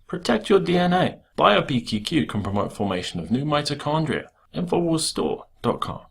Protect your DNA. BioPQQ can promote formation of new mitochondria. Infowarsstore.com.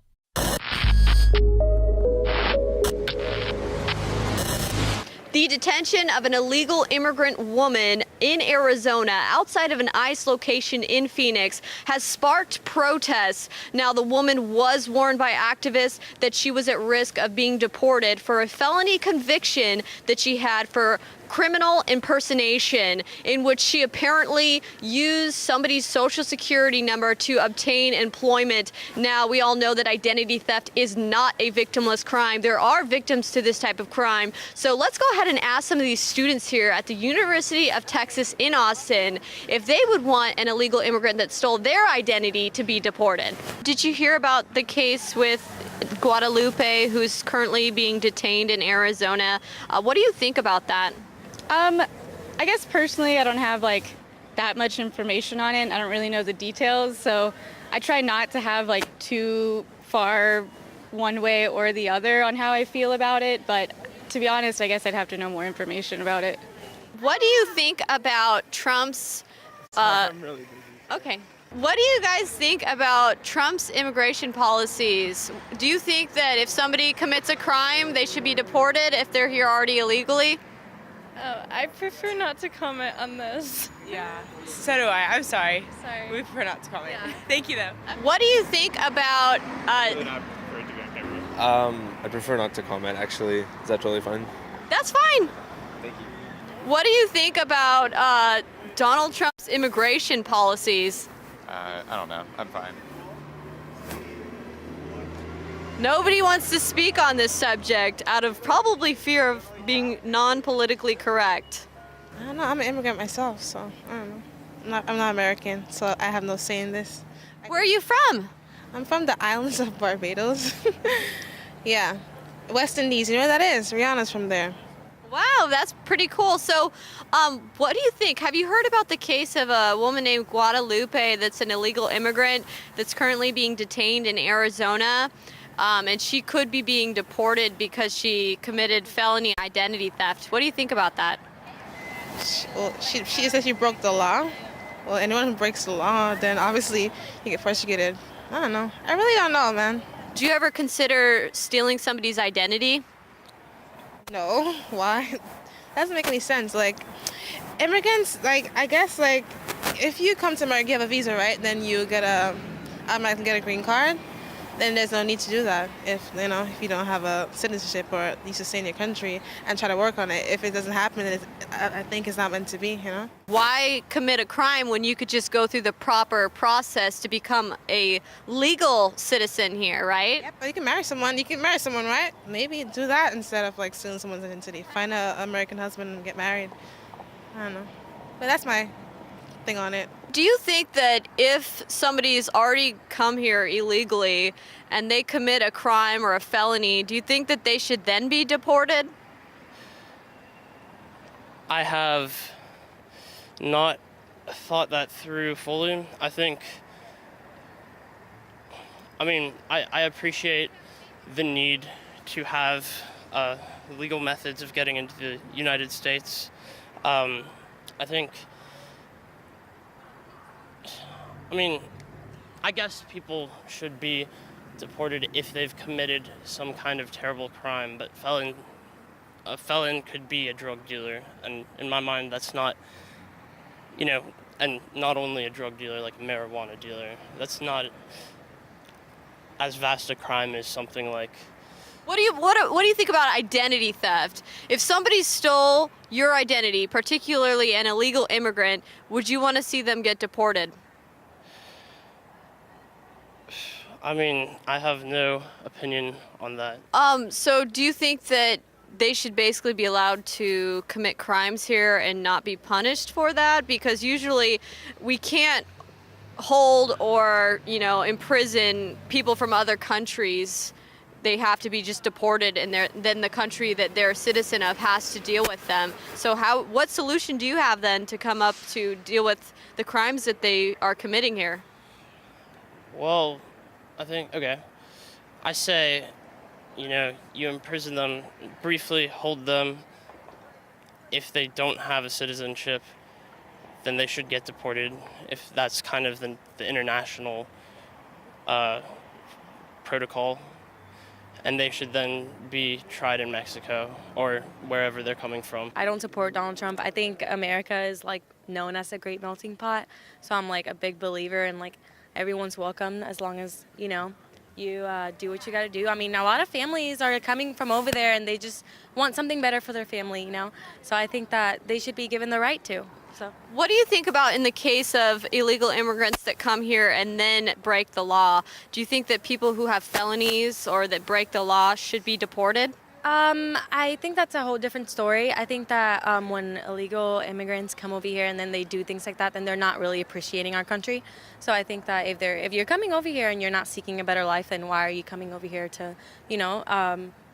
The detention of an illegal immigrant woman in Arizona outside of an ICE location in Phoenix has sparked protests. Now, the woman was warned by activists that she was at risk of being deported for a felony conviction that she had for criminal impersonation, in which she apparently used somebody's social security number to obtain employment. Now, we all know that identity theft is not a victimless crime. There are victims to this type of crime. So let's go ahead and ask some of these students here at the University of Texas in Austin if they would want an illegal immigrant that stole their identity to be deported. Did you hear about the case with Guadalupe, who's currently being detained in Arizona? What do you think about that? I guess personally I don't have that much information on it. I don't really know the details, so I try not to have too far one way or the other on how I feel about it, but to be honest, I guess I'd have to know more information about it. What do you think about Trump's I'm really busy. Okay. What do you guys think about Trump's immigration policies? Do you think that if somebody commits a crime, they should be deported if they're here already illegally? I prefer not to comment on this. Yeah, so do I. I'm sorry. Sorry. We prefer not to comment. Yeah. Thank you, though. What do you think about I prefer not to comment, actually. Is that totally fine? That's fine. Thank you. What do you think about Donald Trump's immigration policies? I don't know. I'm fine. Nobody wants to speak on this subject out of probably fear of being non-politically correct. I don't know. I'm an immigrant myself, so I don't know. I'm not American, so I have no say in this. Where are you from? I'm from the islands of Barbados. Yeah, West Indies. You know where that is? Rihanna's from there. Wow, that's pretty cool. So, what do you think? Have you heard about the case of a woman named Guadalupe that's an illegal immigrant that's currently being detained in Arizona? And she could be being deported because she committed felony identity theft. What do you think about that? She said she broke the law. Well, anyone who breaks the law, then obviously you get persecuted. I don't know. I really don't know, man. Do you ever consider stealing somebody's identity? No. Why? That doesn't make any sense. Immigrants, I guess, if you come to America, you have a visa, right? Then you automatically get a green card. Then there's no need to do that if you don't have a citizenship or at least to stay in your country and try to work on it. If it doesn't happen, then I think it's not meant to be, Why commit a crime when you could just go through the proper process to become a legal citizen here, right? Yeah, but you can marry someone. You can marry someone, right? Maybe do that instead of stealing someone's identity. Find an American husband and get married. I don't know. But that's my thing on it. Do you think that if somebody's already come here illegally and they commit a crime or a felony, do you think that they should then be deported? I have not thought that through fully. I appreciate the need to have legal methods of getting into the United States. I guess people should be deported if they've committed some kind of terrible crime, but a felon could be a drug dealer, and in my mind that's not, and not only a drug dealer, like a marijuana dealer. That's not as vast a crime as something like... What do you think about identity theft? If somebody stole your identity, particularly an illegal immigrant, would you want to see them get deported? I have no opinion on that. So do you think that they should basically be allowed to commit crimes here and not be punished for that? Because usually we can't hold or, imprison people from other countries. They have to be just deported, and then the country that they're a citizen of has to deal with them. So what solution do you have then to come up to deal with the crimes that they are committing here? Well, I say, you imprison them, briefly hold them if they don't have a citizenship then they should get deported if that's kind of the international protocol. And they should then be tried in Mexico or wherever they're coming from. I don't support Donald Trump. I think America is like known as a great melting pot. So I'm like a big believer in like everyone's welcome as long as, you know, you do what you got to do. I mean, a lot of families are coming from over there and they just want something better for their family, you know. So I think that they should be given the right to. So. What do you think about in the case of illegal immigrants that come here and then break the law? Do you think that people who have felonies or that break the law should be deported? I think that's a whole different story. I think that when illegal immigrants come over here and then they do things like that, then they're not really appreciating our country. So I think that if you're coming over here and you're not seeking a better life, then why are you coming over here to, you know,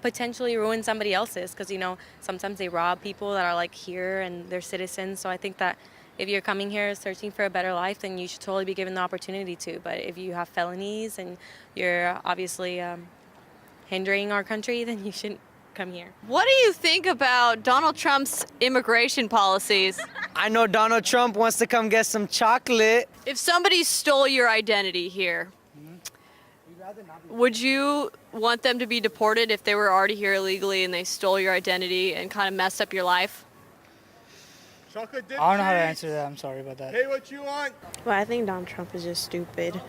potentially ruin somebody else's? Because, you know, sometimes they rob people that are like here and they're citizens. So I think that if you're coming here searching for a better life, then you should totally be given the opportunity to. But if you have felonies and you're obviously hindering our country, then you shouldn't come here. What do you think about Donald Trump's immigration policies? I know Donald Trump wants to come get some chocolate. If somebody stole your identity here, would you want them to be deported if they were already here illegally and they stole your identity and kind of messed up your life? I don't know how to answer that. I'm sorry about that. Hey, what you want? Well, I think Donald Trump is just stupid,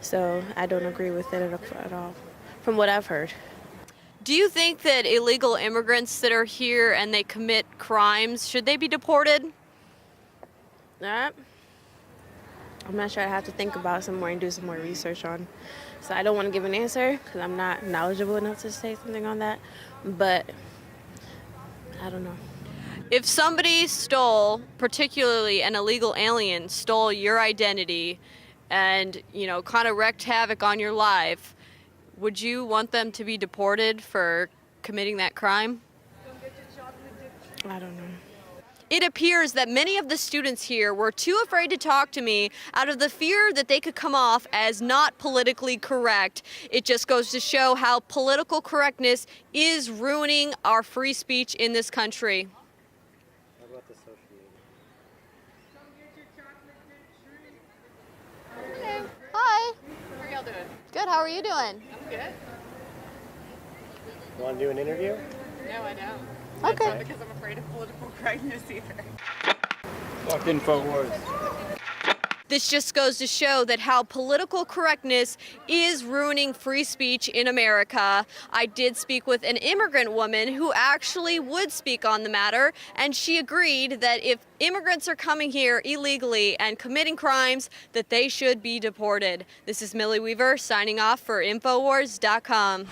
so I don't agree with it at all, from what I've heard. Do you think that illegal immigrants that are here and they commit crimes, should they be deported? I'm not sure. I have to think about some more and do some more research on. So I don't want to give an answer because I'm not knowledgeable enough to say something on that, but I don't know. If somebody stole, particularly an illegal alien, stole your identity and, you know, kind of wreaked havoc on your life, would you want them to be deported for committing that crime? I don't know. It appears that many of the students here were too afraid to talk to me out of the fear that they could come off as not politically correct. It just goes to show how political correctness is ruining our free speech in this country. Hi. How are y'all doing? Good, how are you doing? I'm good. You want to do an interview? No, I don't. Okay. Not because I'm afraid of political correctness either. Fuck Infowars. This just goes to show that how political correctness is ruining free speech in America. I did speak with an immigrant woman who actually would speak on the matter, and she agreed that if immigrants are coming here illegally and committing crimes, that they should be deported. This is Millie Weaver signing off for Infowars.com.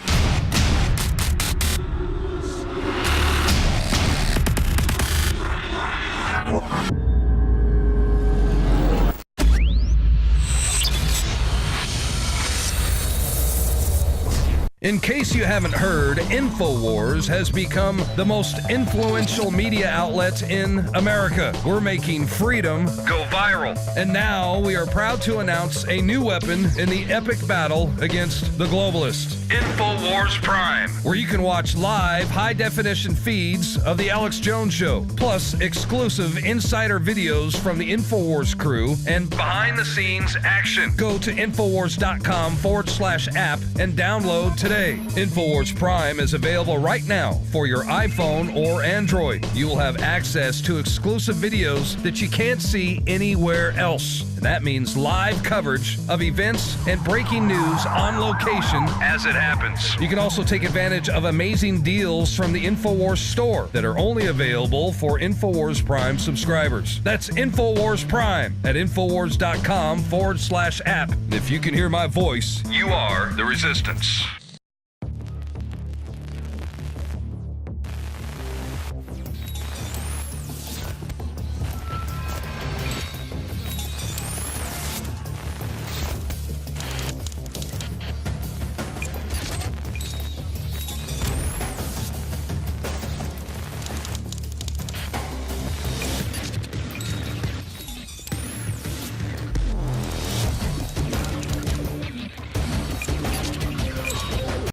In case you haven't heard, Infowars has become the most influential media outlet in America. We're making freedom go viral. And now we are proud to announce a new weapon in the epic battle against the globalists. Infowars Prime, where you can watch live high-definition feeds of The Alex Jones Show, plus exclusive insider videos from the Infowars crew and behind-the-scenes action. Go to Infowars.com/app and download today. Infowars Prime is available right now for your iPhone or Android. You will have access to exclusive videos that you can't see anywhere else. And that means live coverage of events and breaking news on location as it happens. You can also take advantage of amazing deals from the Infowars store that are only available for Infowars Prime subscribers. That's Infowars Prime at Infowars.com/app. And if you can hear my voice, you are the resistance.